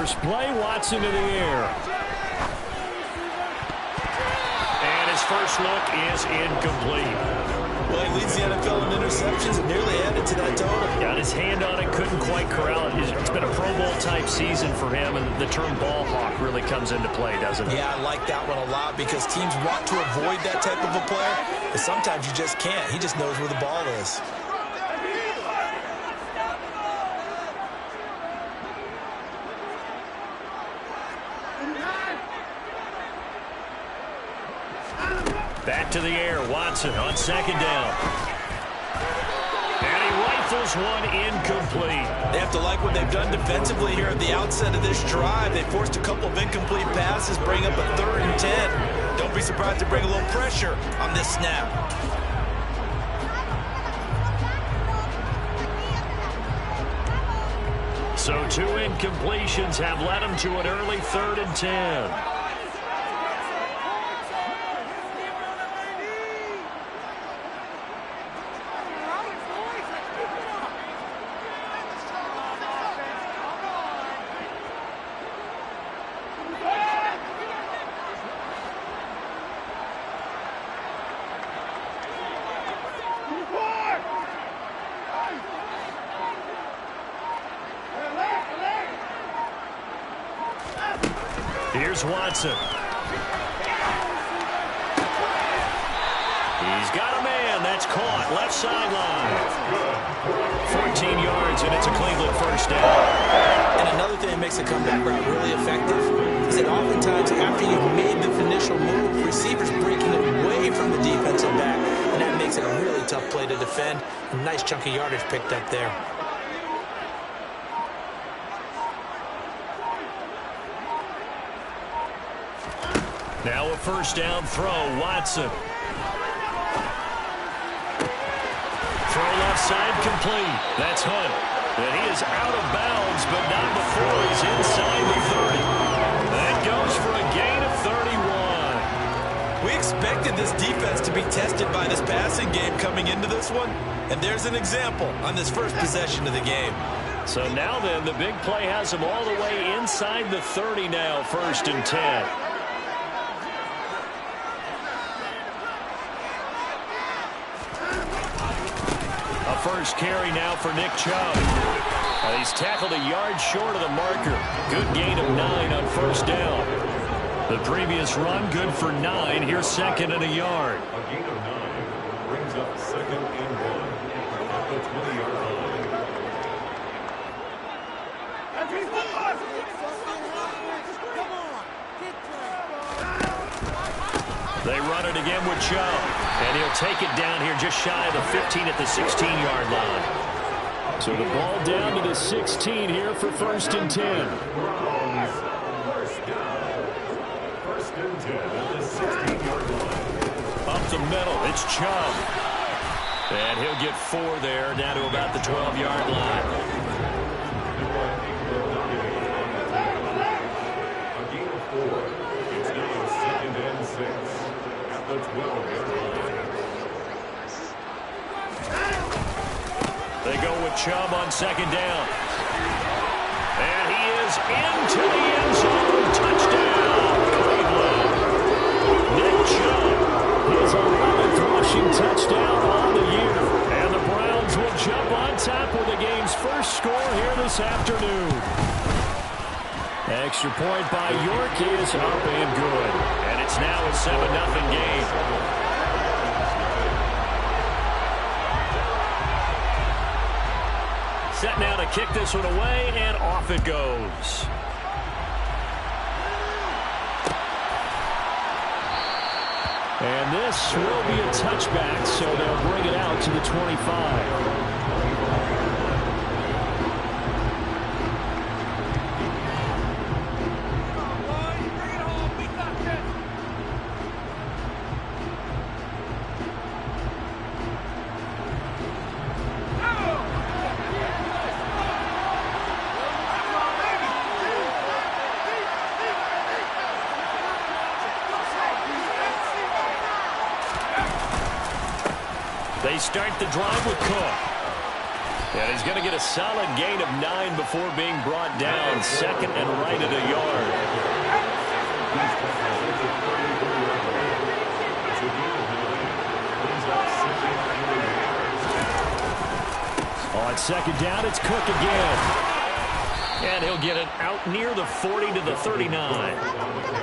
first play. Watson to the air. And his first look is incomplete. Well, he leads the NFL in interceptions and nearly added to that total. Got his hand on it, couldn't quite corral it. It's been a Pro Bowl-type season for him, and the term ball hawk really comes into play, doesn't it? Yeah, I like that one a lot because teams want to avoid that type of a player, but sometimes you just can't. He just knows where the ball is. Back to the air, Watson on second down. And he rifles one incomplete. They have to like what they've done defensively here at the outset of this drive. They forced a couple of incomplete passes, bring up a 3rd and 10. Don't be surprised to bring a little pressure on this snap. So 2 incompletions have led him to an early 3rd and 10. Here's Watson. He's got a man. That's caught. Left sideline. 14 yards, and it's a Cleveland first down. And another thing that makes the comeback route really effective is that oftentimes after you've made the initial move, receivers breaking away from the defensive back, and that makes it a really tough play to defend. A nice chunk of yardage picked up there. Now a first down throw, Watson. Throw left side complete. That's Hunt. And he is out of bounds, but not before he's inside the 30. That goes for a gain of 31. We expected this defense to be tested by this passing game coming into this one, and there's an example on this first possession of the game. So now then, the big play has him all the way inside the 30 now, 1st and 10. First carry now for Nick Chubb. He's tackled a yard short of the marker. Good gain of 9 on first down. The previous run good for 9. Here's 2nd and a yard. A gain of 9 brings up 2nd and 1 at the 20-yard line. They run it again with Chubb. And he'll take it down here just shy of the 15 at the 16-yard line. So the ball down to the 16 here for 1st and 10. First down. 1st and 10 at the 16-yard line. Up the middle, it's Chubb. And he'll get 4 there, down to about the 12-yard line. A gain of 4. It's now 2nd and 6 at the 12-yard line. They go with Chubb on 2nd down. And he is into the end zone. Touchdown, Cleveland. Nick Chubb, his 11th rushing touchdown on the year. And the Browns will jump on top with the game's first score here this afternoon. Extra point by York is up and good. And it's now a 7-0 game. Set now to kick this one away, and off it goes. And this will be a touchback, so they'll bring it out to the 25. They start the drive with Cook. And he's going to get a solid gain of 9 before being brought down. Second and right at a yard. On second down, it's Cook again. And he'll get it out near the 40 to the 39.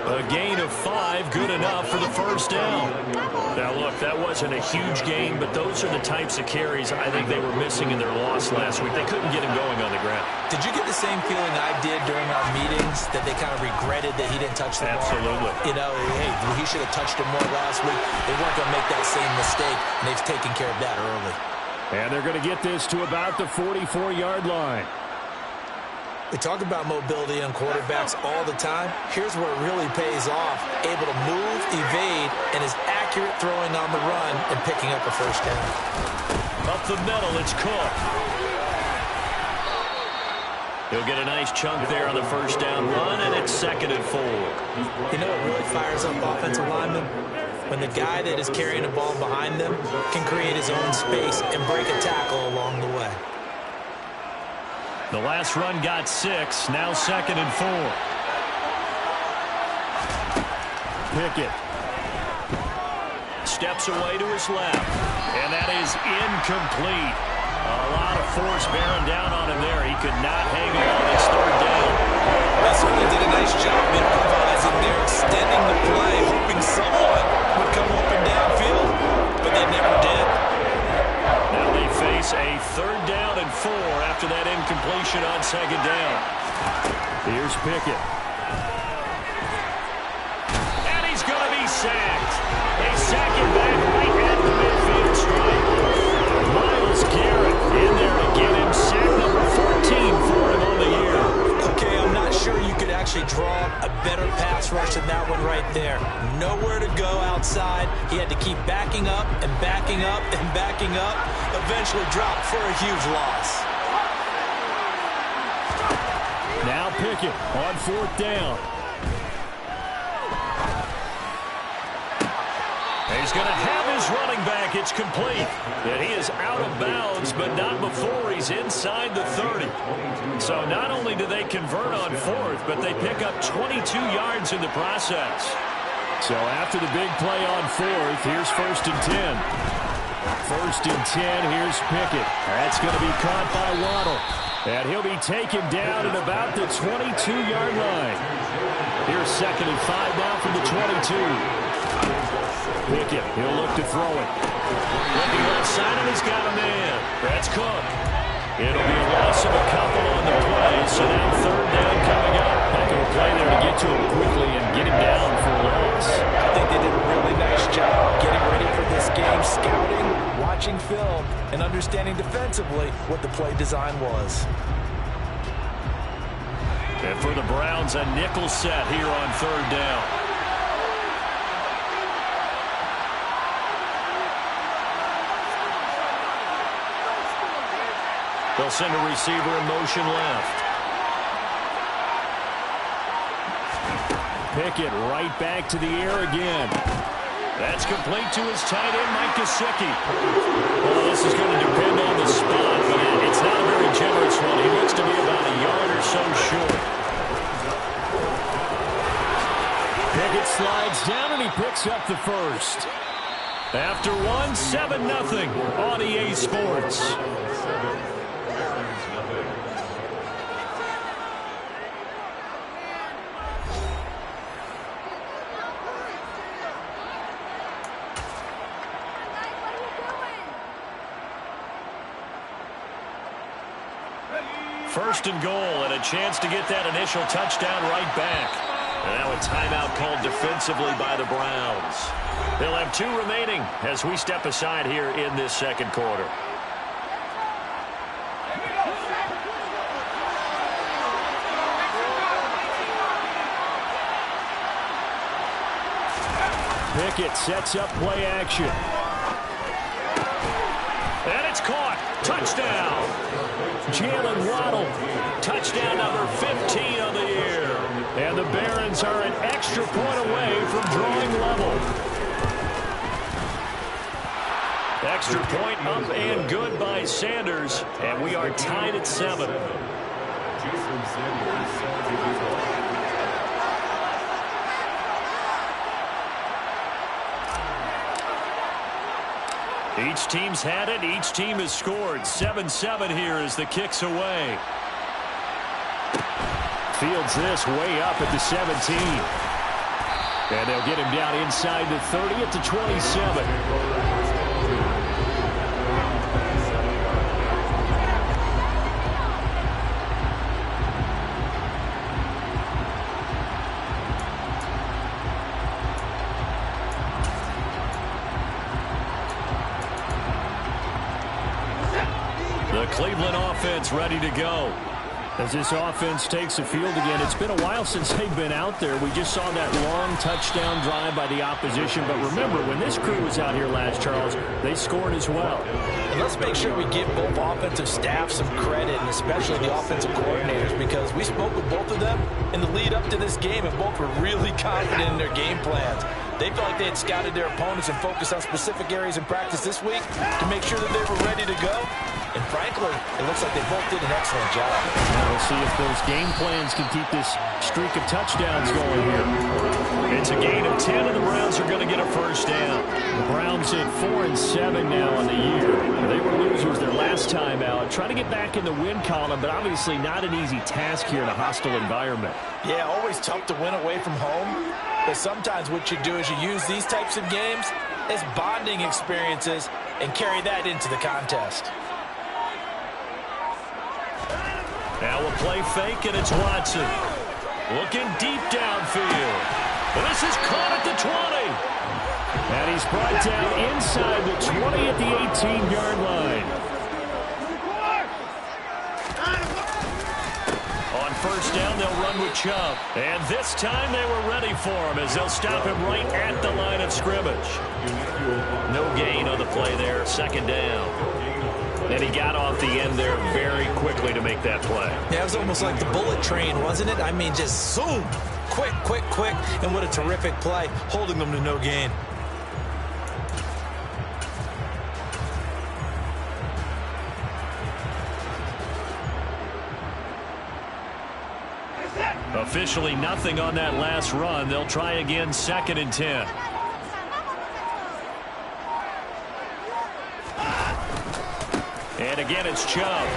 A gain of 5, good enough for the first down. Now, look, that wasn't a huge gain, but those are the types of carries I think they were missing in their loss last week. They couldn't get him going on the ground. Did you get the same feeling I did during our meetings, that they kind of regretted that he didn't touch the ball? Absolutely. You know, hey, he should have touched it more last week. They weren't going to make that same mistake, and they've taken care of that early. And they're going to get this to about the 44-yard line. We talk about mobility on quarterbacks all the time. Here's where it really pays off. Able to move, evade, and is accurate throwing on the run and picking up a first down. Up the middle, it's Cook. He'll get a nice chunk there on the first down run, and it's 2nd and 4. You know what really fires up offensive linemen? When the guy that is carrying the ball behind them can create his own space and break a tackle along the way. The last run got 6, now 2nd and 4. Pickett steps away to his left, and that is incomplete. A lot of force bearing down on him there. He could not hang on. It's 3rd down. They certainly did a nice job improvising there, extending the play, hoping someone would come open downfield, but they never did. Now they face a 3rd down and 4 after that incompletion on 2nd down. Here's Pickett. And he's going to be sacked. They sack him back right at the midfield stripe. Myles Garrett in there to get him sack number 14 for him on the year. Okay, I'm not sure you could actually draw a better pass rush than that one right there. Nowhere to go outside. He had to keep backing up and backing up and backing up. Eventually dropped for a huge loss. Now Pickett on 4th down. He's going to have his running back. It's complete. And he is out of bounds, but not before he's inside the 30. So not only do they convert on 4th, but they pick up 22 yards in the process. So after the big play on 4th, here's 1st and 10. 1st and 10, here's Pickett. That's going to be caught by Waddle. And he'll be taken down at about the 22-yard line. Here's 2nd and 5 now from the 22. Pickett, he'll look to throw it. Looking left side, and he's got a man. That's Cook. It'll be a loss of a couple on the play, so now 3rd down coming up. Heck of a play there to get to him quickly and get him down for a loss. I think they did a really nice job getting ready for this game, scouting, watching film, and understanding defensively what the play design was. And for the Browns, a nickel set here on 3rd down. They'll send a receiver in motion left. Pickett right back to the air again. That's complete to his tight end, Mike Gesicki. Well, this is going to depend on the spot, but it's not a very generous one. He looks to be about a yard or so short. Pickett slides down, and he picks up the first. After one, 7-0 on EA Sports. First and goal, and a chance to get that initial touchdown right back. And now a timeout called defensively by the Browns. They'll have 2 remaining as we step aside here in this 2nd quarter. Pickett sets up play action. And it's caught. Touchdown. Jalen Waddle. Touchdown number 15 on the year. And the Barons are an extra point away from drawing level. extra point up and good by Sanders, and we are tied at 7. Each team's had it. Each team has scored. 7-7 here as the kick's away. Fields this way up at the 17. And they'll get him down inside the 30 at the 27. The Cleveland offense ready to go. As this offense takes the field again, it's been a while since they've been out there. We just saw that long touchdown drive by the opposition. But remember, when this crew was out here last, Charles, they scored as well. And let's make sure we give both offensive staffs some credit, and especially the offensive coordinators, because we spoke with both of them in the lead up to this game, and both were really confident in their game plans. They felt like they had scouted their opponents and focused on specific areas in practice this week to make sure that they were ready to go. And frankly, it looks like they both did an excellent job. Now we'll see if those game plans can keep this streak of touchdowns going here. It's a gain of 10, and the Browns are going to get a first down. The Browns at 4-7 now on the year. They were losers their last time out. Trying to get back in the win column, but obviously not an easy task here in a hostile environment. Yeah, always tough to win away from home. But sometimes what you do is you use these types of games as bonding experiences and carry that into the contest. Now we'll play fake, and it's Watson. Looking deep downfield. Well, this is caught at the 20. And he's brought down inside the 20 at the 18-yard line. On first down, they'll run with Chubb. And this time they were ready for him as they'll stop him right at the line of scrimmage. No gain on the play there, second down. And he got off the end there very quickly to make that play. Yeah, it was almost like the bullet train, wasn't it? I mean, just zoom. Quick, quick, quick. And what a terrific play, holding them to no gain. Officially nothing on that last run. They'll try again, 2nd and 10. And again, it's Chubb.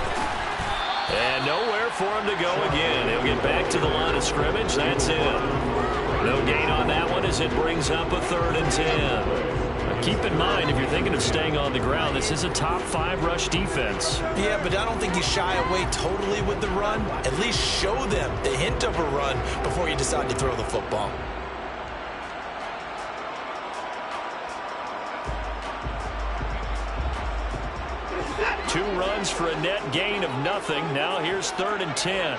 And nowhere for him to go again. He'll get back to the line of scrimmage. That's it. No gain on that one as it brings up a 3rd and 10. Now keep in mind, if you're thinking of staying on the ground, this is a top 5 rush defense. Yeah, but I don't think you shy away totally with the run. At least show them the hint of a run before you decide to throw the football. Two runs for a net gain of nothing. Now here's 3rd and 10.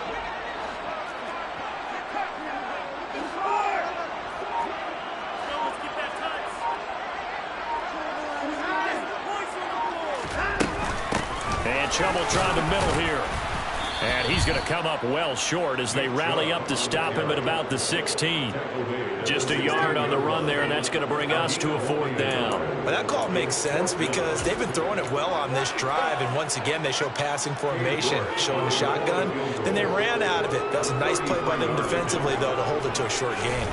And Chubb will try the middle here. And he's going to come up well short as they rally up to stop him at about the 16. Just a yard on the run there, and that's going to bring us to a 4th down. Well, that call makes sense because they've been throwing it well on this drive, and once again they show passing formation, showing the shotgun. Then they ran out of it. That's a nice play by them defensively, though, to hold it to a short gain.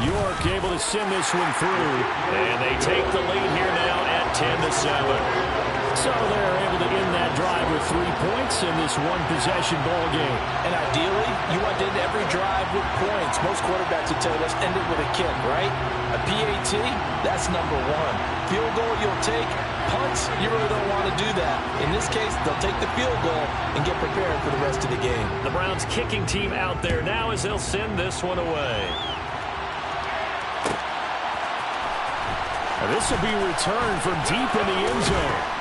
York able to send this one through, and they take the lead here now at 10-7. So they're able to end that drive with 3 points in this one-possession ball game. And ideally, you want to end every drive with points. Most quarterbacks would tell you, let's end it with a kick, right? A PAT, that's number 1. Field goal you'll take. Punts, you really don't want to do that. In this case, they'll take the field goal and get prepared for the rest of the game. The Browns kicking team out there now as they'll send this one away. Now this will be returned from deep in the end zone.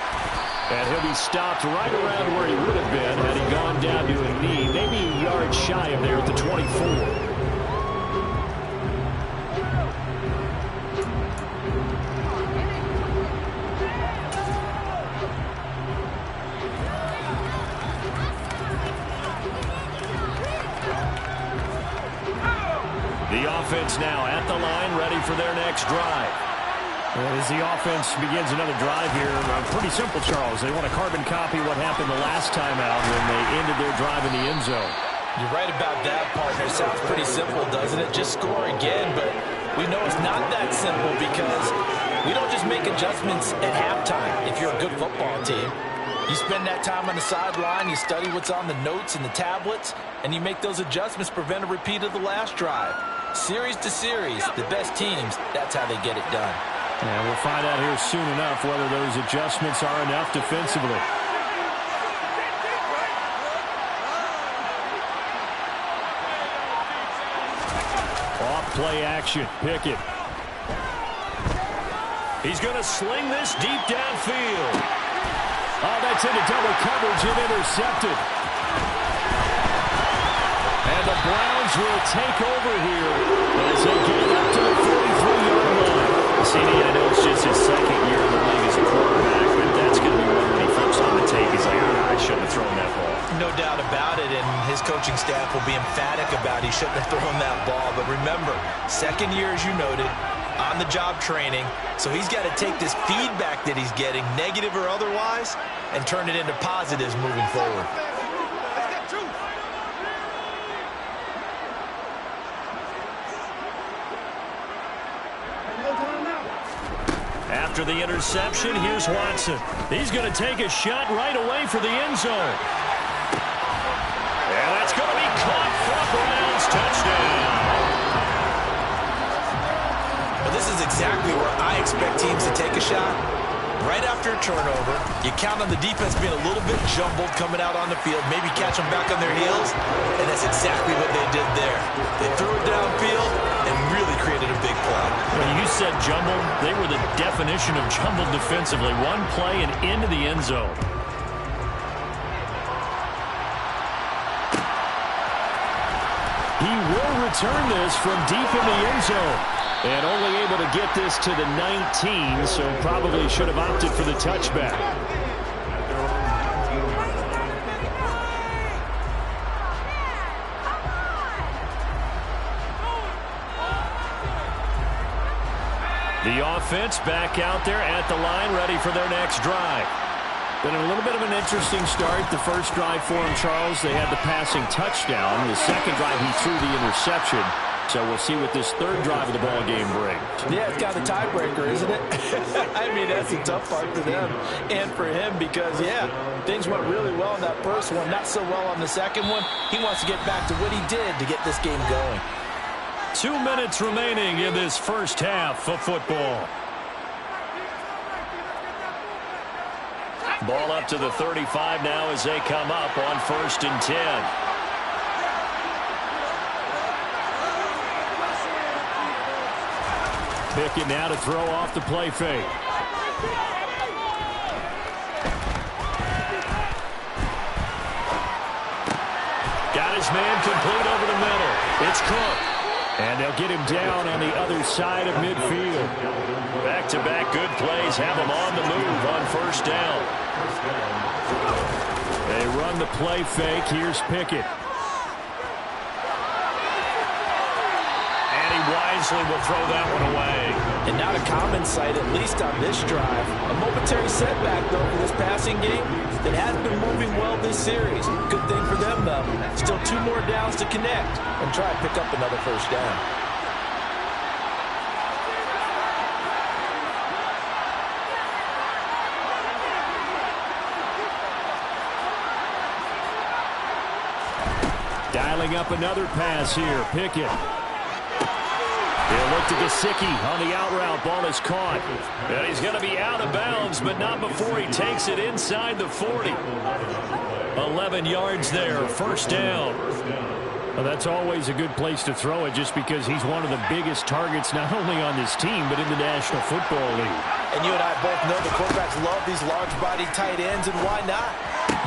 And he'll be stopped right around where he would have been had he gone down to a knee, maybe a yard shy of there at the 24. The offense now at the line, ready for their next drive. As the offense begins another drive here, pretty simple, Charles. They want to carbon copy what happened the last time out when they ended their drive in the end zone. You're right about that, partner. Sounds pretty simple, doesn't it? Just score again, but we know it's not that simple because we don't just make adjustments at halftime if you're a good football team. You spend that time on the sideline, you study what's on the notes and the tablets, and you make those adjustments to prevent a repeat of the last drive. Series to series, the best teams, that's how they get it done. And we'll find out here soon enough whether those adjustments are enough defensively. Off play action, Pickett. He's going to sling this deep downfield. Oh, that's into double coverage and intercepted. And the Browns will take over here as they get it up to the 43-yard line. CD, I know it's just his second year in the league as a quarterback, but that's going to be one when he flips on the tape. He's like, I shouldn't have thrown that ball. No doubt about it, and his coaching staff will be emphatic about he shouldn't have thrown that ball. But remember, second year, as you noted, on-the-job training, so he's got to take this feedback that he's getting, negative or otherwise, and turn it into positives moving forward. After the interception, here's Watson. He's going to take a shot right away for the end zone. And that's going to be caught for a Browns touchdown. Well, this is exactly where I expect teams to take a shot. Right after a turnover, you count on the defense being a little bit jumbled coming out on the field, maybe catch them back on their heels, and that's exactly what they did there. They threw it downfield and really created a big play. When you said jumbled, they were the definition of jumbled defensively. One play and into the end zone. He will return this from deep in the end zone. And only able to get this to the 19, so probably should have opted for the touchback. The offense back out there at the line, ready for their next drive. Been a little bit of an interesting start. The first drive for him, Charles, they had the passing touchdown. The second drive, he threw the interception. So we'll see what this third drive of the ball game brings. Yeah, it's kind of a tiebreaker, isn't it? I mean, that's the tough part for them and for him because, yeah, things went really well in that first one, not so well on the second one. He wants to get back to what he did to get this game going. 2 minutes remaining in this first half of football. Ball up to the 35 now as they come up on 1st and 10. Pickett now to throw off the play fake. Got his man complete over the middle. It's Cook. And they'll get him down on the other side of midfield. Back-to-back good plays have him on the move on 1st down. They run the play fake. Here's Pickett. Wisely will throw that one away. And not a common sight, at least on this drive. A momentary setback, though, for this passing game that has been moving well this series. Good thing for them, though. Still 2 more downs to connect and try to pick up another 1st down. Dialing up another pass here. Pickett. He'll look to Gesicki on the out route. Ball is caught. And he's going to be out of bounds, but not before he takes it inside the 40. 11 yards there, 1st down. Well, that's always a good place to throw it just because he's one of the biggest targets not only on this team but in the National Football League. And you and I both know the quarterbacks love these large-bodied tight ends, and why not?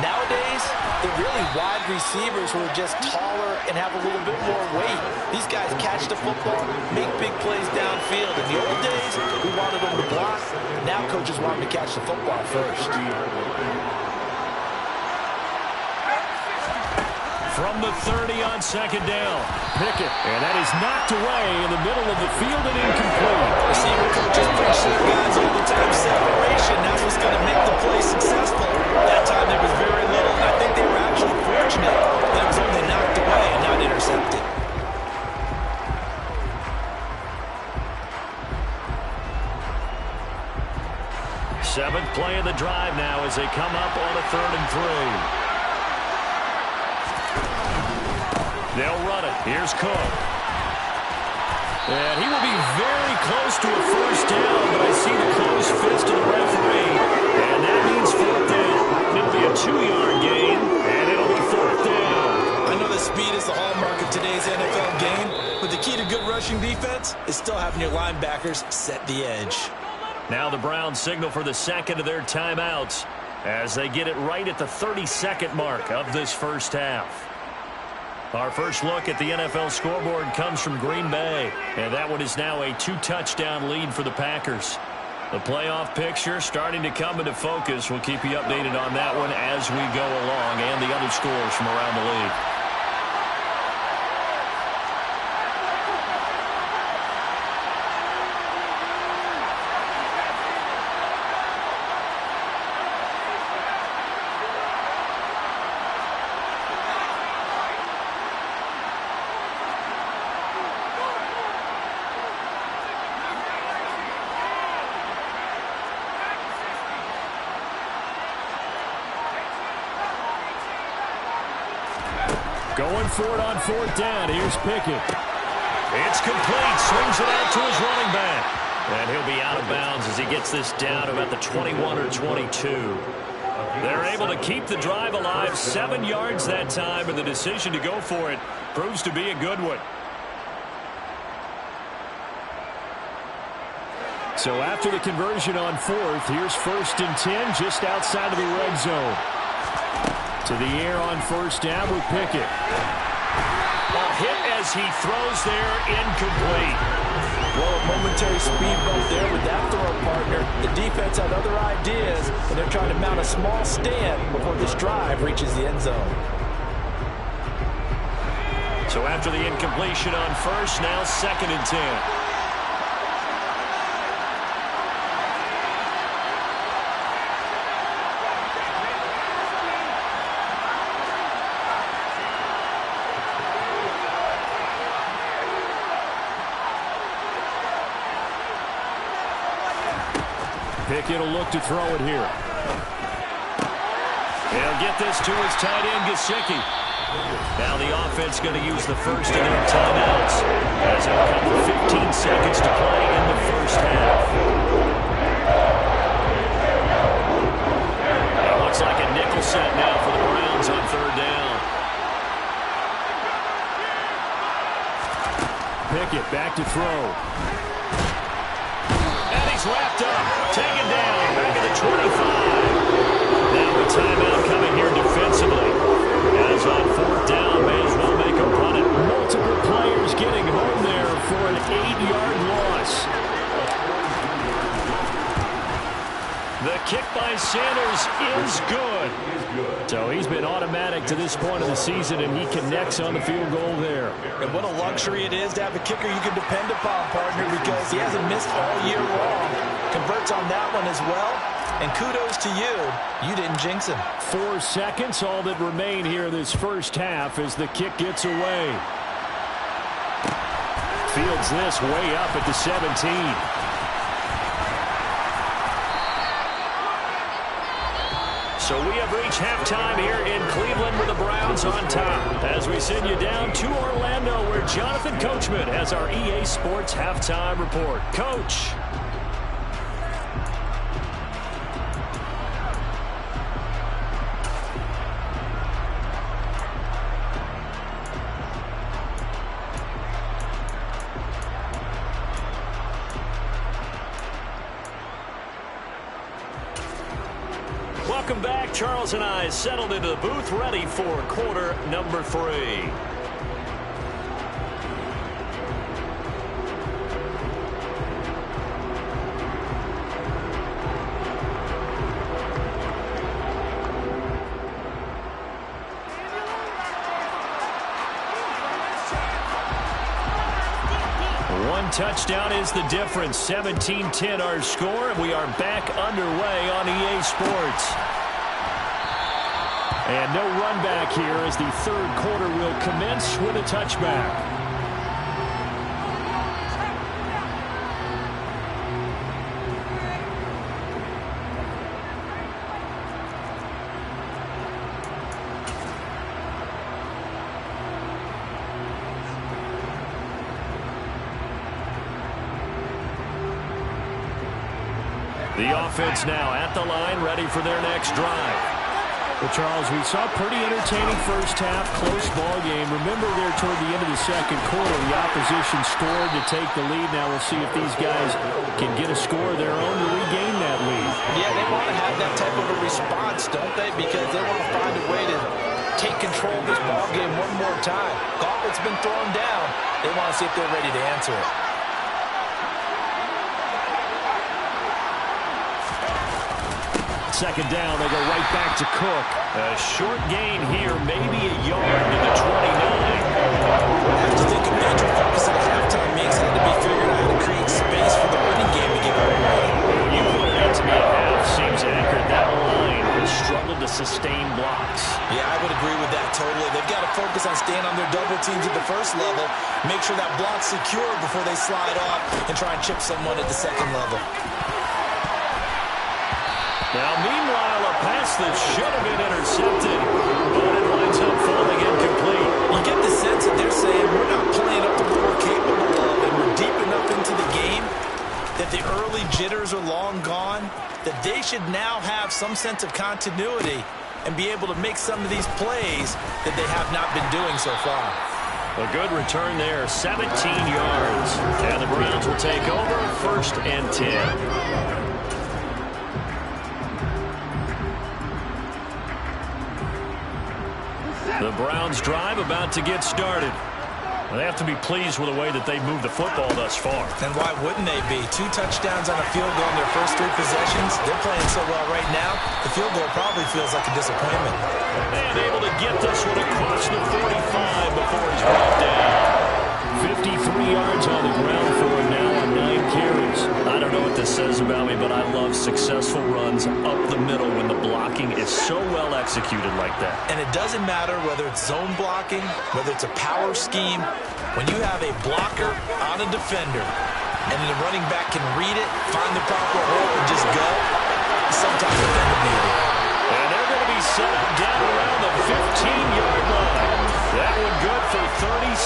Nowadays, they're really wide receivers who are just taller and have a little bit more weight. These guys catch the football, make big plays downfield. In the old days, we wanted them to block. Now coaches want them to catch the football first. From the 30 on 2nd down, Pickett. And that is knocked away in the middle of the field and incomplete. Receiver coaches preach to their Seventh play of the drive now as they come up on a 3rd and 3. They'll run it. Here's Cook. And he will be very close to a first down, but I see the closed fist of the referee. And that means 4th down. It'll be a 2-yard gain, and it'll be 4th down. I know that speed is the hallmark of today's NFL game, but the key to good rushing defense is still having your linebackers set the edge. Now the Browns signal for the second of their timeouts as they get it right at the 32nd mark of this first half. Our first look at the NFL scoreboard comes from Green Bay, and that one is now a 2-touchdown lead for the Packers. The playoff picture starting to come into focus. We'll keep you updated on that one as we go along, and the other scores from around the league. Going for it on 4th down. Here's Pickett. It's complete. Swings it out to his running back. And he'll be out of bounds as he gets this down to about the 21 or 22. They're able to keep the drive alive. 7 yards that time, and the decision to go for it proves to be a good one. So after the conversion on 4th, here's 1st and 10 just outside of the red zone. To the air on 1st down with Pickett. A hit as he throws there, incomplete. Well, a momentary speed bump there with that throw, partner. The defense had other ideas, and they're trying to mount a small stand before this drive reaches the end zone. So after the incompletion on 1st, now 2nd and 10. Pickett will look to throw it here. He'll get this to his tight end, Gesicki. Now the offense going to use the first of their timeouts as it'll come with 15 seconds to play in the first half. It looks like a nickel set now for the Browns on 3rd down. Pickett back to throw. Wrapped up, taken down, back at the 25. Now a timeout coming here defensively. As on 4th down, may as well make a run it. Multiple players getting home there for an 8-yard loss. The kick by Sanders is good. So he's been automatic to this point of the season, and he connects on the field goal there. And what a luxury it is to have a kicker you can depend upon, partner, because he hasn't missed all year long. Converts on that one as well. And kudos to you. You didn't jinx him. 4 seconds, all that remain here in this first half as the kick gets away. Fields this way up at the 17. So we have reached halftime here in Cleveland with the Browns on top. As we send you down to Orlando where Jonathan Coachman has our EA Sports halftime report. Coach. Welcome back. Charles and I settled into the booth ready for quarter number 3. One touchdown is the difference. 17-10 our score, and we are back underway on EA Sports. And no run back here as the third quarter will commence with a touchback. The offense now at the line, ready for their next drive. Well, Charles, we saw a pretty entertaining first half, close ball game. Remember there toward the end of the second quarter, the opposition scored to take the lead. Now we'll see if these guys can get a score of their own to regain that lead. Yeah, they want to have that type of a response, don't they? Because they want to find a way to take control of this ball game one more time. Gauntlet's been thrown down. They want to see if they're ready to answer it. Second down, they go right back to Cook. A short gain here, maybe a yard to the 29. I just think a major focus at halftime makes had to be figuring out how to create space for the running game to get underway. When you put it out to me at half, seems accurate. That line has struggled to sustain blocks. Yeah, I would agree with that totally. They've got to focus on staying on their double teams at the first level, make sure that block's secure before they slide off and try and chip someone at the second level. Now, meanwhile, a pass that should have been intercepted, but it winds up falling incomplete. You get the sense that they're saying we're not playing up to what we're capable of, and we're deep enough into the game that the early jitters are long gone, that they should now have some sense of continuity and be able to make some of these plays that they have not been doing so far. A good return there, 17 yards. And the Browns will take over, 1st and 10. The Browns drive about to get started. They have to be pleased with the way that they've moved the football thus far. And why wouldn't they be? 2 touchdowns on a field goal in their first 3 possessions. They're playing so well right now, the field goal probably feels like a disappointment. And able to get this one across the 45 before he's brought down. 53 yards on the ground for him now on 9 carries. I don't know what this says about me, but I love successful runs up the middle when the blocking is so well executed like that. And it doesn't matter whether it's zone blocking, whether it's a power scheme. When you have a blocker on a defender and the running back can read it, find the proper hole, and just go, sometimes defender needed. And they're going to be set up down around the 15-yard line. That one good for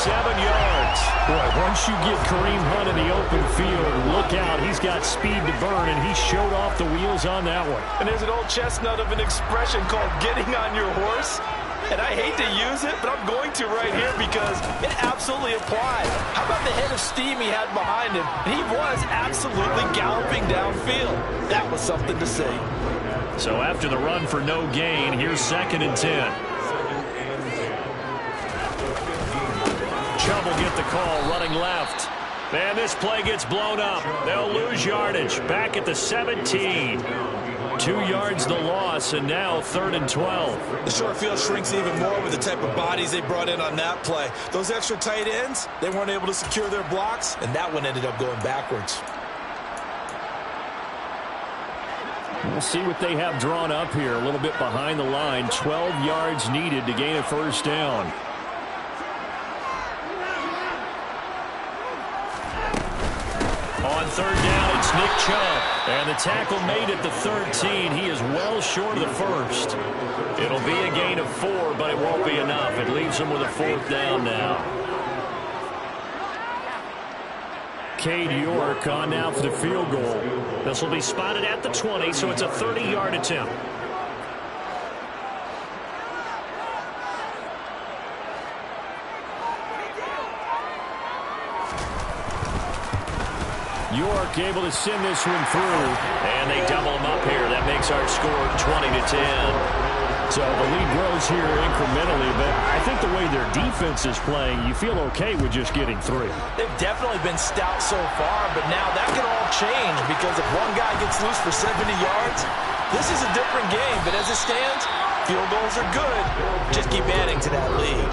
37 yards. Boy, once you get Kareem Hunt in the open field, look out. He's got speed to burn, and he showed off the wheels on that one. And there's an old chestnut of an expression called getting on your horse. And I hate to use it, but I'm going to right here because it absolutely applies. How about the head of steam he had behind him? He was absolutely galloping downfield. That was something to see. So after the run for no gain, here's 2nd and 10. Chubb will get the call, running left. And this play gets blown up. They'll lose yardage. Back at the 17. 2 yards the loss, and now 3rd and 12. The short field shrinks even more with the type of bodies they brought in on that play. Those extra tight ends, they weren't able to secure their blocks, and that one ended up going backwards. We'll see what they have drawn up here. A little bit behind the line. 12 yards needed to gain a 1st down. On 3rd down, it's Nick Chubb. And the tackle made at the 13. He is well short of the 1st. It'll be a gain of 4, but it won't be enough. It leaves him with a 4th down now. Cade York on now for the field goal. This will be spotted at the 20, so it's a 30-yard attempt. York able to send this one through. And they double him up here. That makes our score 20 to 10. So the lead grows here incrementally, but I think the way their defense is playing, you feel okay with just getting 3. They've definitely been stout so far, but now that can all change because if one guy gets loose for 70 yards, this is a different game. But as it stands, field goals are good. Just keep adding to that lead.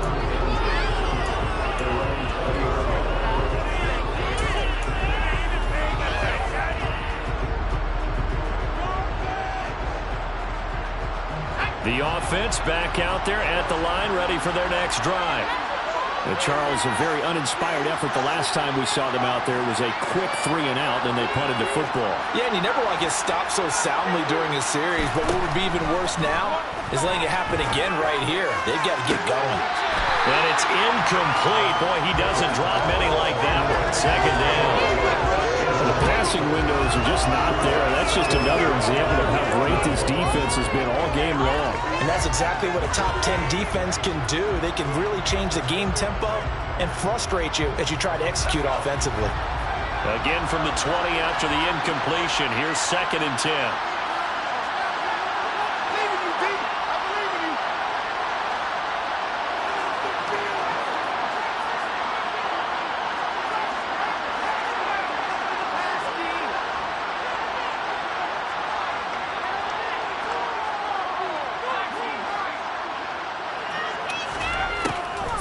The offense back out there at the line, ready for their next drive. Charles, a very uninspired effort the last time we saw them out there. It was a quick 3 and out, then they punted the football. Yeah, and you never want to get stopped so soundly during a series, but what would be even worse now is letting it happen again right here. They've got to get going. And it's incomplete. Boy, he doesn't drop many like that one. 2nd down. The pass passing windows are just not there. That's just another example of how great this defense has been all game long. And that's exactly what a top 10 defense can do. They can really change the game tempo and frustrate you as you try to execute offensively. Again from the 20 after the incompletion. Here's 2nd and 10.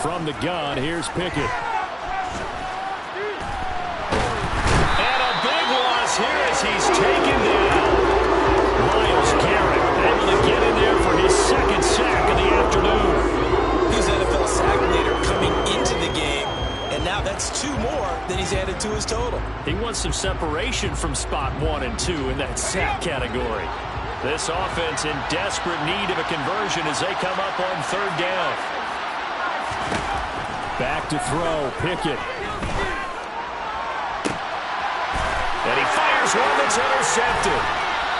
From the gun, here's Pickett. And a big loss here as he's taken down. Myles Garrett able to get in there for his 2nd sack of the afternoon. He's NFL sack leader coming into the game, and now that's 2 more than he's added to his total. He wants some separation from spot 1 and 2 in that sack category. This offense in desperate need of a conversion as they come up on 3rd down. Back to throw, Pickett. And he fires one that's intercepted.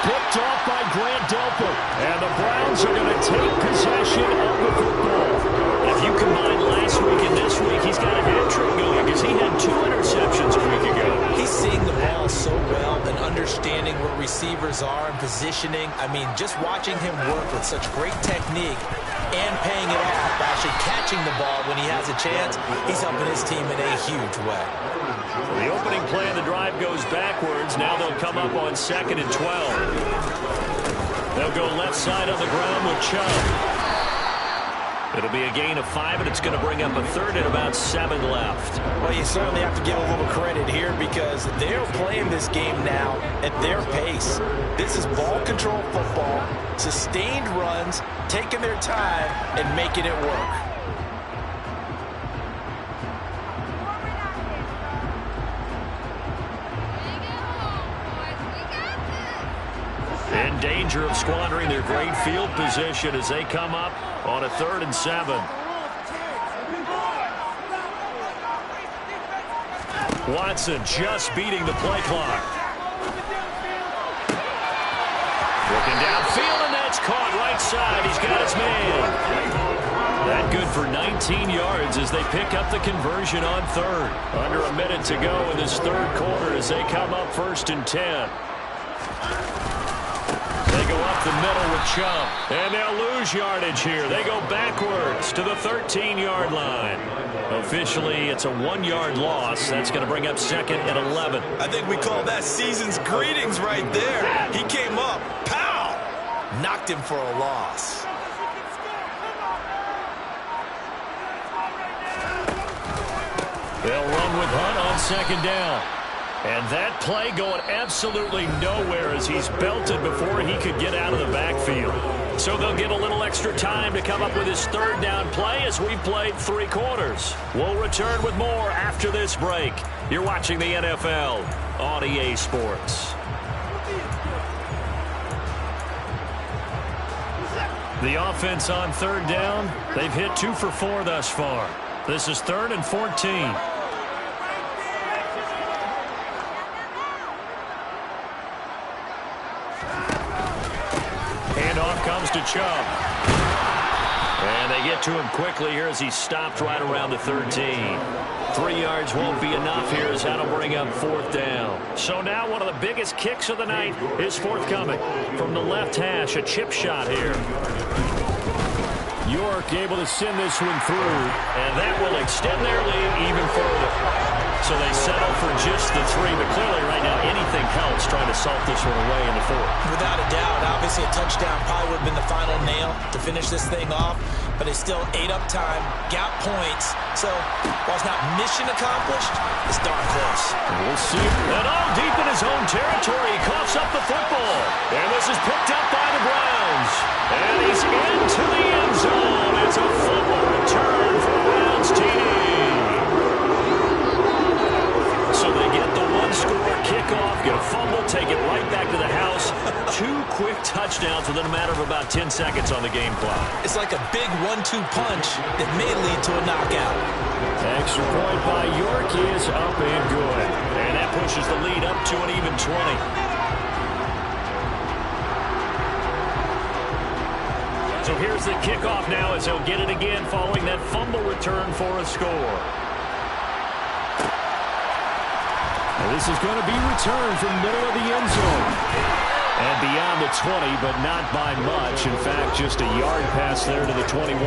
Picked off by Grant Delpit. And the Browns are going to take possession of the football. If you combine last week and this week, he's got a hat trick going because he had 2 interceptions a week ago. He's seeing the ball so well and understanding where receivers are and positioning. I mean, just watching him work with such great technique and paying it off by actually catching the ball when he has a chance, he's helping his team in a huge way. The opening play of the drive goes backwards. Now they'll come up on 2nd and 12. They'll go left side on the ground with Chubb. It'll be a gain of 5, and it's going to bring up a 3rd and about 7 left. Well, you certainly have to give a little credit here because they're playing this game now at their pace. This is ball control football, sustained runs, taking their time, and making it work. In danger of squandering their great field position as they come up on a 3rd and 7. Watson just beating the play clock. Looking downfield, and that's caught right side. He's got his man. That good for 19 yards as they pick up the conversion on 3rd. Under a minute to go in this 3rd quarter as they come up 1st and 10. They go up the middle with Chubb, and they'll lose yardage here. They go backwards to the 13-yard line. Officially, it's a 1-yard loss. That's going to bring up 2nd and 11. I think we call that season's greetings right there. He came up, pow, knocked him for a loss. They'll run with Hunt on 2nd down. And that play going absolutely nowhere as he's belted before he could get out of the backfield. So they'll get a little extra time to come up with his 3rd down play as we've played 3 quarters. We'll return with more after this break. You're watching the NFL on EA Sports. The offense on 3rd down, they've hit 2 for 4 thus far. This is 3rd and 14. Handoff comes to Chubb. And they get to him quickly here as he's stopped right around the 13. 3 yards won't be enough here as that'll bring up 4th down. So now one of the biggest kicks of the night is forthcoming. From the left hash, a chip shot here. York able to send this one through. And that will extend their lead even further. So they settle for just the 3, but clearly right now anything helps trying to salt this one away in the 4th. Without a doubt, obviously a touchdown probably would have been the final nail to finish this thing off, but it's still ate up time, got points. So while it's not mission accomplished, it's darn close. We'll see. And all deep in his own territory, he coughs up the football. And this is picked up by the Browns. And he's into the end zone. It's a fumble return for the Browns TD. So they get the 1-score kickoff, get a fumble, take it right back to the house. 2 quick touchdowns within a matter of about 10 seconds on the game clock. It's like a big 1-2 punch that may lead to a knockout. Extra point by York is up and good. And that pushes the lead up to an even 20. So here's the kickoff now as he'll get it again following that fumble return for a score. And this is going to be returned from the middle of the end zone. And beyond the 20, but not by much. In fact, just a yard pass there to the 21.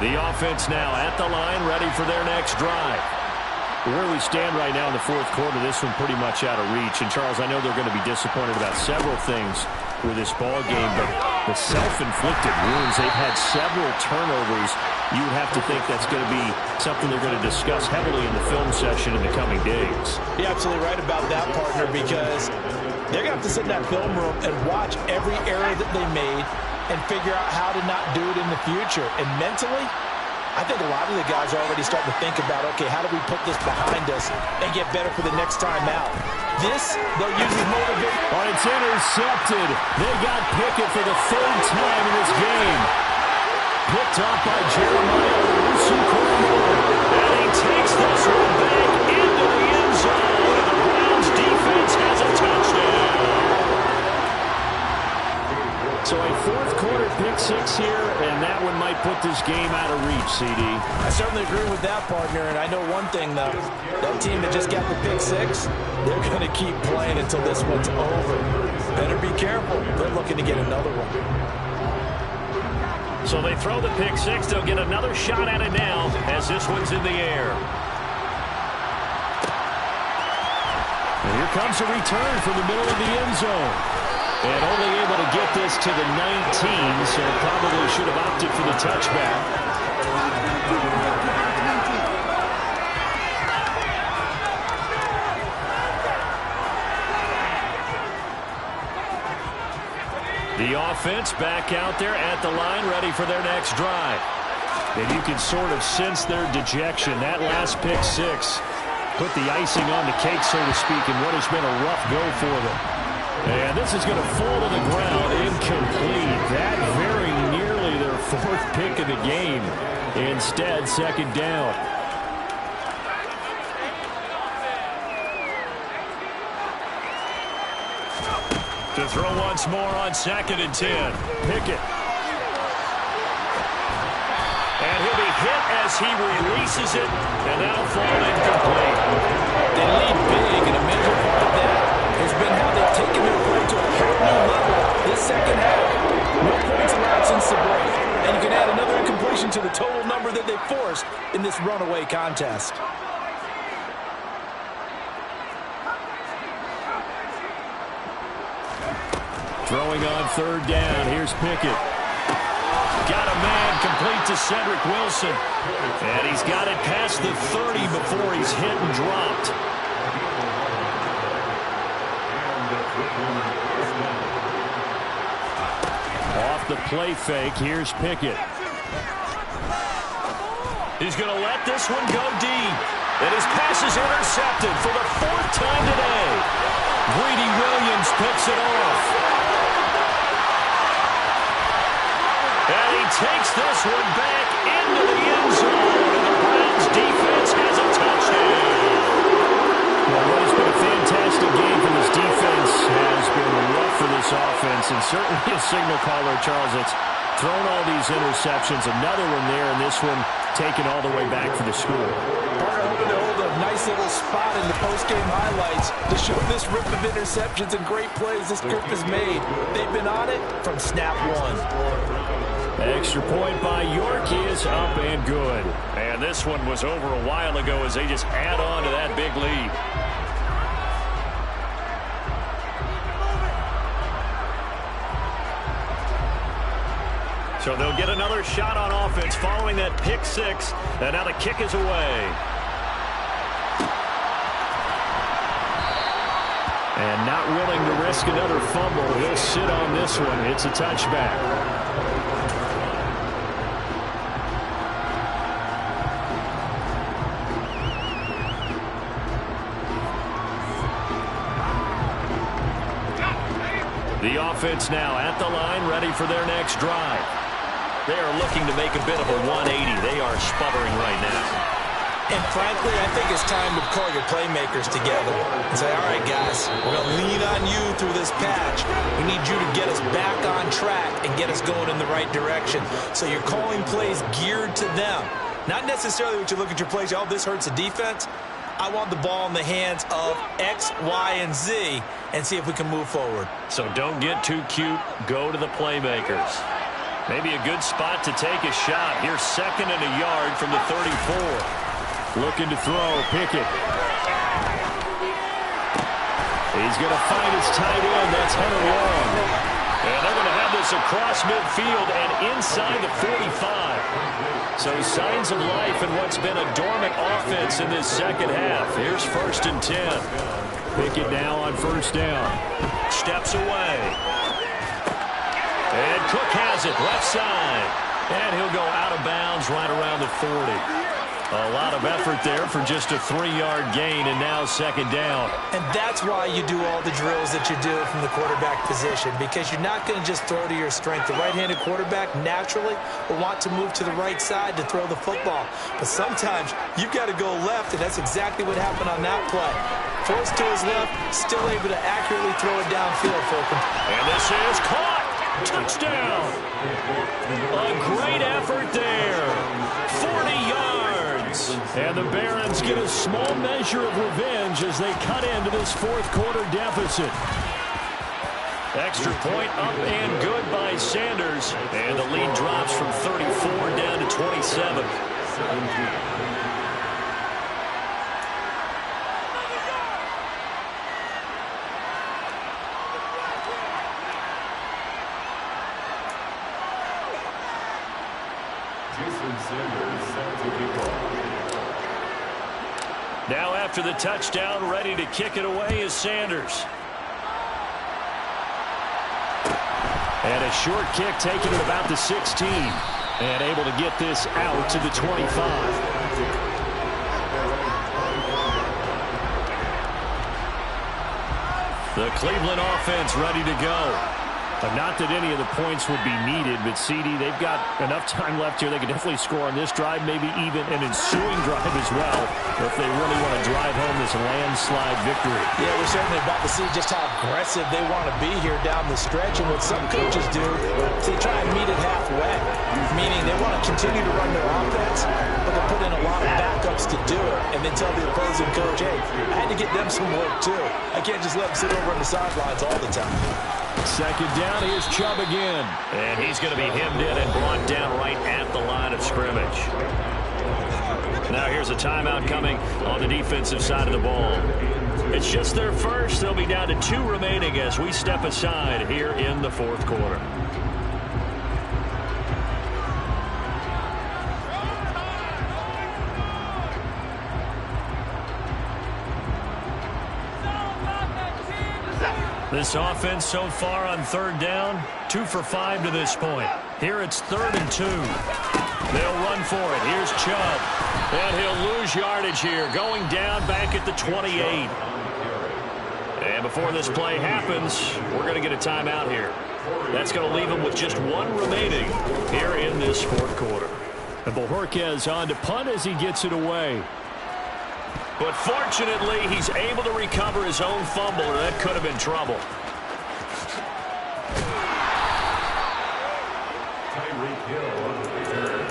The offense now at the line, ready for their next drive. Where we stand right now in the fourth quarter, this one pretty much out of reach. And, Charles, I know they're going to be disappointed about several things with this ball game, but the self-inflicted wounds, they've had several turnovers. You would have to think that's going to be something they're going to discuss heavily in the film session in the coming days. You're absolutely right about that, partner, because they're going to have to sit in that film room and watch every error that they made and figure out how to not do it in the future. And mentally, I think a lot of the guys are already starting to think about, okay, how do we put this behind us and get better for the next time out? This, they'll use as motivation. Oh, it's intercepted. They got Pickett for the 3rd time in this game. Picked off by Jeremiah Owusu-Koramoah. And he takes this one back into the end zone. And the Browns defense has a touchdown. So a fourth quarter pick 6 here, and that one might put this game out of reach, CD. I certainly agree with that, partner, and I know one thing, though. That team that just got the pick 6, they're going to keep playing until this one's over. Better be careful. They're looking to get another one. So they throw the pick 6. They'll get another shot at it now as this one's in the air. And here comes a return from the middle of the end zone. And only able to get this to the 19, so probably should have opted for the touchback. The offense back out there at the line, ready for their next drive. And you can sort of sense their dejection. That last pick 6 put the icing on the cake, so to speak, in what has been a rough go for them. And this is going to fall to the ground incomplete. That very nearly their 4th pick of the game. Instead, 2nd down. To throw once more on 2nd and 10. Pickett. And he'll be hit as he releases it, and that'll fall incomplete. They lead big, and a major part of that has been how they've taken their play to a whole new level this second half. No points allowed since the break. And you can add another incompletion to the total number that they forced in this runaway contest. Throwing on 3rd down. Here's Pickett. Got a man complete to Cedric Wilson. And he's got it past the 30 before he's hit and dropped. Off the play fake, here's Pickett. He's going to let this one go deep. And his pass is intercepted for the 4th time today. Greedy Williams picks it off. And he takes this one back into the end zone. And the Browns defense has a touchdown. Well, what has been a fantastic game for this defense has been rough for this offense, and certainly a signal caller, Charles, that's thrown all these interceptions. Another one there, and this one taken all the way back for the score. Partner hoping to hold a nice little spot in the post-game highlights to show this rip of interceptions and great plays this group has made. They've been on it from snap 1. Extra point by York is up and good. And this one was over a while ago as they just add on to that big lead. So they'll get another shot on offense following that pick 6. And now the kick is away. And not willing to risk another fumble. He'll sit on this one. It's a touchback. The offense now at the line, ready for their next drive. They are looking to make a bit of a 180. They are sputtering right now. And frankly, I think it's time to call your playmakers together and say, all right, guys, we're going to lean on you through this patch. We need you to get us back on track and get us going in the right direction. So you're calling plays geared to them. Not necessarily what you look at your plays, oh, this hurts the defense. I want the ball in the hands of X, Y, and Z and see if we can move forward. So don't get too cute. Go to the playmakers. Maybe a good spot to take a shot. Here's 2nd and a yard from the 34. Looking to throw, Pickett. He's going to find his tight end. That's Henry Long. And they're going to have this across midfield and inside the 45. So signs of life in what's been a dormant offense in this second half. Here's 1st and 10. Pickett now on 1st down. Steps away. And Cook has it left side. And he'll go out of bounds right around the 40. A lot of effort there for just a 3-yard gain, and now 2nd down. And that's why you do all the drills that you do from the quarterback position, because you're not going to just throw to your strength. The right-handed quarterback naturally will want to move to the right side to throw the football. But sometimes you've got to go left, and that's exactly what happened on that play. Forced to his left, still able to accurately throw it downfield for him. And this is caught. Touchdown. A great effort there. 40 yards. And the Barons get a small measure of revenge as they cut into this 4th quarter deficit. Extra point up and good by Sanders. And the lead drops from 34 down to 27. Now after the touchdown, ready to kick it away is Sanders. And a short kick taken at about the 16. And able to get this out to the 25. The Cleveland offense ready to go. Not that any of the points would be needed, but CD, they've got enough time left here. They can definitely score on this drive, maybe even an ensuing drive as well, if they really want to drive home this landslide victory. Yeah, we're certainly about to see just how aggressive they want to be here down the stretch. And what some coaches do is they try and meet it halfway, meaning they want to continue to run their offense, but they put in a lot of backups to do it, and then tell the opposing coach, hey, I had to get them some work too. I can't just let them sit over on the sidelines all the time. 2nd down, here's Chubb again. And he's going to be hemmed in and brought down right at the line of scrimmage. Now here's a timeout coming on the defensive side of the ball. It's just their first. They'll be down to 2 remaining as we step aside here in the 4th quarter. This offense so far on 3rd down, 2 for 5 to this point. Here it's 3rd and 2. They'll run for it. Here's Chubb. And he'll lose yardage here, going down back at the 28. And before this play happens, we're going to get a timeout here. That's going to leave him with just 1 remaining here in this 4th quarter. And Bojorquez on to punt as he gets it away. But fortunately, he's able to recover his own fumble, or that could have been trouble. Tyreek Hill on the return.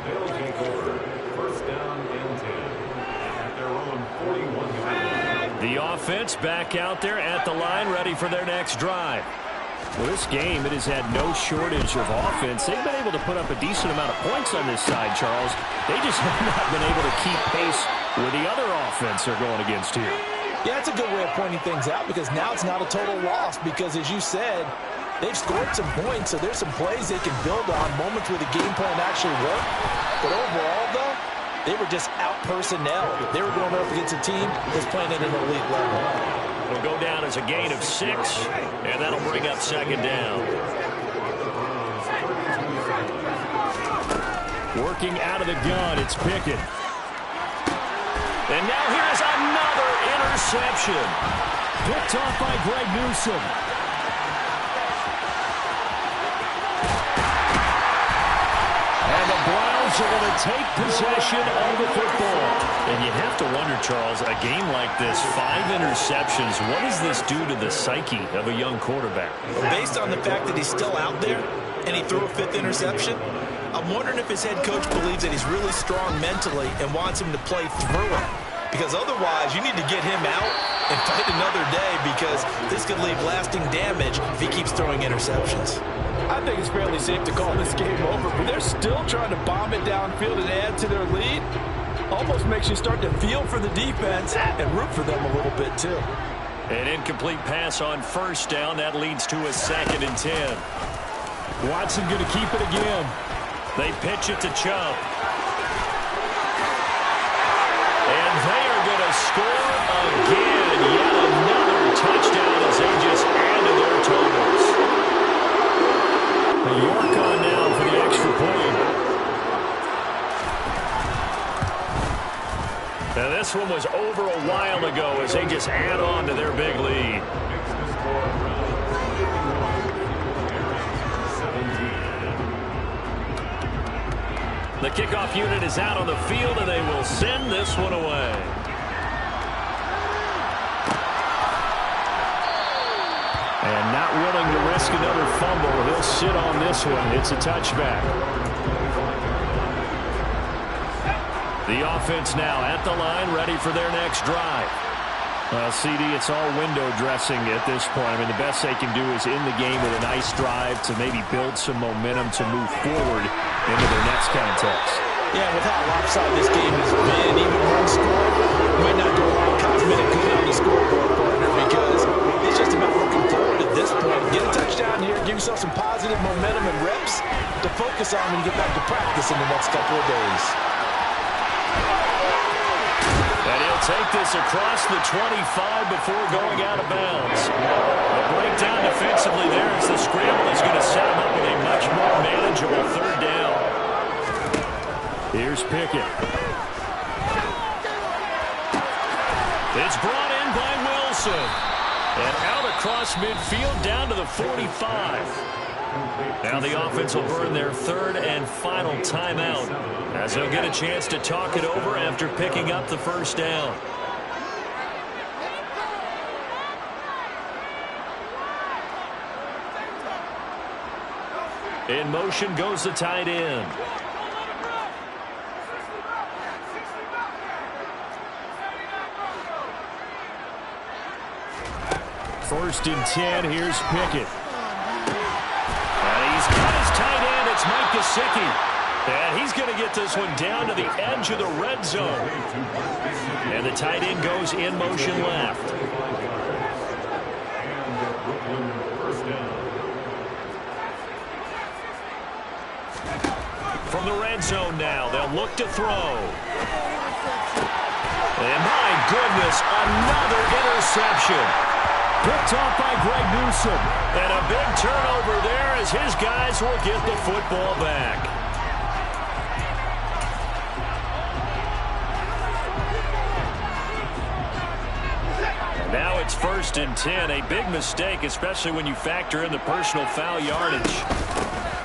They'll take over. 1st down and 10. At their own 41-yard line. The offense back out there at the line, ready for their next drive. Well, this game, it has had no shortage of offense. They've been able to put up a decent amount of points on this side, Charles. They just have not been able to keep pace with the other offense they're going against here. Yeah, it's a good way of pointing things out, because now it's not a total loss, because as you said, they've scored some points, so there's some plays they can build on, moments where the game plan actually worked. But overall, though, they were just out-personnel. They were going up against a team that's playing at an elite level. It'll go down as a gain of 6, and that'll bring up 2nd down. Working out of the gun, it's Pickett. And now here's another interception. Picked off by Greg Newsome. Ravens are going to take possession of the football. And you have to wonder, Charles, a game like this, 5 interceptions, what does this do to the psyche of a young quarterback? Based on the fact that he's still out there and he threw a 5th interception, I'm wondering if his head coach believes that he's really strong mentally and wants him to play through it. Because otherwise, you need to get him out and fight another day, because this could leave lasting damage if he keeps throwing interceptions. I think it's fairly safe to call this game over, but they're still trying to bomb it downfield and add to their lead. Almost makes you start to feel for the defense and root for them a little bit, too. An incomplete pass on first down. That leads to a 2nd and 10. Watson going to keep it again. They pitch it to Chubb. And they are going to score again. Yet another touchdown as they just added their totals. York on now for the extra point. Now this one was over a while ago as they just add on to their big lead. The kickoff unit is out on the field, and they will send this one away. And not willing to risk another fumble. He'll sit on this one. It's a touchback. The offense now at the line, ready for their next drive. Well, CD, it's all window dressing at this point. I mean, the best they can do is in the game with a nice drive to maybe build some momentum to move forward into their next contest. Yeah, with how lopsided this game has been, even one score might not do a lot of cosmetic good on the scoreboard, partner, because it's just about looking forward at this point. Get a touchdown here, give yourself some positive momentum and reps to focus on when you get back to practice in the next couple of days. And he'll take this across the 25 before going out of bounds. The breakdown defensively there as the scramble is going to set him up with a much more manageable 3rd down. Here's Pickett. It's brought in by Wilson. And out across midfield down to the 45. Now the offense will burn their 3rd and final timeout as they'll get a chance to talk it over after picking up the 1st down. In motion goes the tight end. First and 10, here's Pickett. And he's got his tight end. It's Mike Gesicki. And he's going to get this one down to the edge of the red zone. And the tight end goes in motion left. From the red zone now, they'll look to throw. And my goodness, another interception. Picked off by Greg Newsome. And a big turnover there as his guys will get the football back. Now it's 1st and 10. A big mistake, especially when you factor in the personal foul yardage.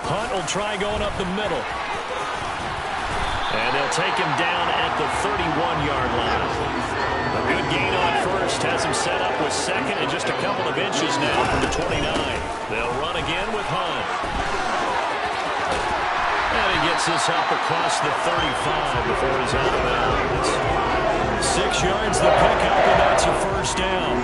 Hunt will try going up the middle. And they'll take him down at the 31-yard line. A good gain on first has him set up with 2nd and just a couple of inches now from the 29. They'll run again with Hunt. And he gets this up across the 35 before he's out of bounds. 6 yards the pickup, and that's a 1st down.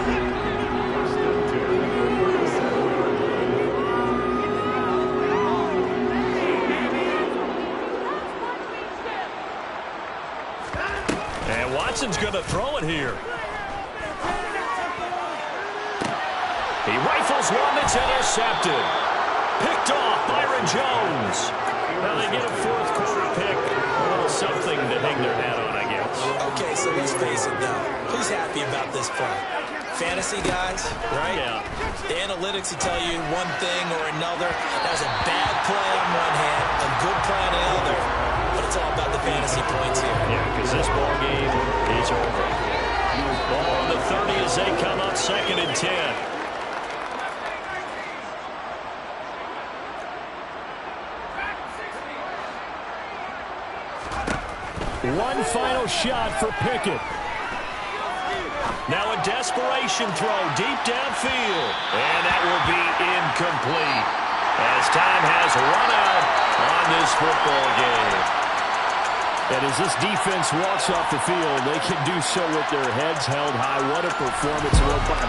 And Watson's going to throw it here. He rifles one that's intercepted. Picked off Byron Jones. Now they get a 4th quarter pick. A little something to hang their hat on, I guess. Okay, so let's face it, though. Who's happy about this play? Fantasy guys, right? Yeah. The analytics will tell you one thing or another. That was a bad play on one hand, a good play on the other. But it's all about the fantasy points here. Yeah, because this ball game is over. Ball on the 30 as they come up 2nd and 10. One final shot for Pickett. Now a desperation throw deep downfield. And that will be incomplete as time has run out on this football game. And as this defense walks off the field, they can do so with their heads held high. What a performance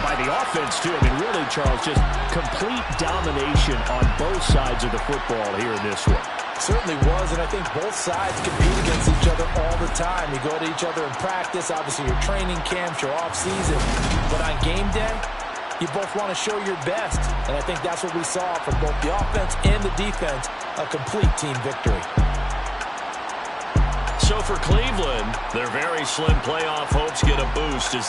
by the offense, too. I mean, really, Charles, just complete domination on both sides of the football here in this one. Certainly was, and I think both sides compete against each other all the time. You go to each other in practice, obviously your training camps, your off-season. But on game day, you both want to show your best. And I think that's what we saw from both the offense and the defense, a complete team victory. So for Cleveland, their very slim playoff hopes get a boost as